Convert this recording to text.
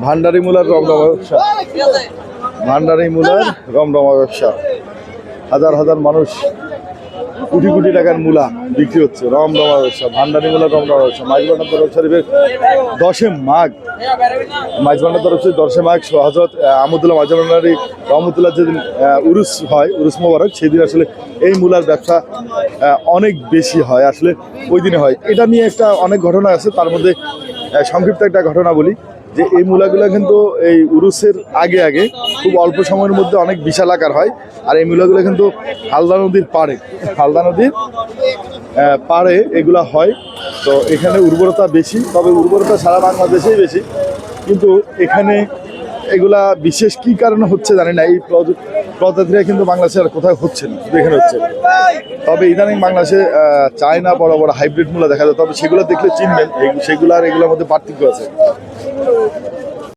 ভান্ডারি মূলার রমরমা ব্যবসা, ভান্ডারি মূলার রমরমা ব্যবসা। হাজার হাজার মানুষ, কোটি কোটি টাকার মূলা বিক্রি হচ্ছে। রমরমা ব্যবসা, ভান্ডারি মূলার রমরমা ব্যবসা। মাইজবান্ডার দরবার শরীফের 10 মাঘ, মাইজবান্ডার দরবার শরীফ 10 মাঘ হযরত আহমদুল্লাহ মাইজবান্ডারি রহমতুল্লাহ যেদিন উরুস হয়, উরুস মোবারক, সেদিন আসলে এই মূলার ব্যবসা অনেক বেশি হয়। আসলে ওই দিনে হয়। এটা নিয়ে একটা অনেক ঘটনা আছে, তার মধ্যে সংক্ষিপ্ত একটা ঘটনা বলি যে এই মূলাগুলো কিন্তু এই উরুসের আগে আগে খুব অল্প সময়ের মধ্যে অনেক বিশাল আকার হয়। আর এই মূলাগুলো কিন্তু হালদা নদীর পাড়ে, হালদা নদীর পাড়ে এগুলা হয়। তো এখানে উর্বরতা বেশি, তবে উর্বরতা সারা বাংলাদেশেই বেশি, কিন্তু এখানে এগুলা বিশেষ কি কারণে হচ্ছে জানি না। এই প্রজাতিরা কিন্তু বাংলাদেশে আর কোথাও হচ্ছে না, শুধু এখানে হচ্ছে। তবে ইদানিং বাংলাদেশে চায়না বড় বড় হাইব্রিড মূলা দেখা যায়, তবে সেগুলো দেখলে চিনবেন সেগুলো আর এগুলোর মধ্যে পার্থক্য আছে।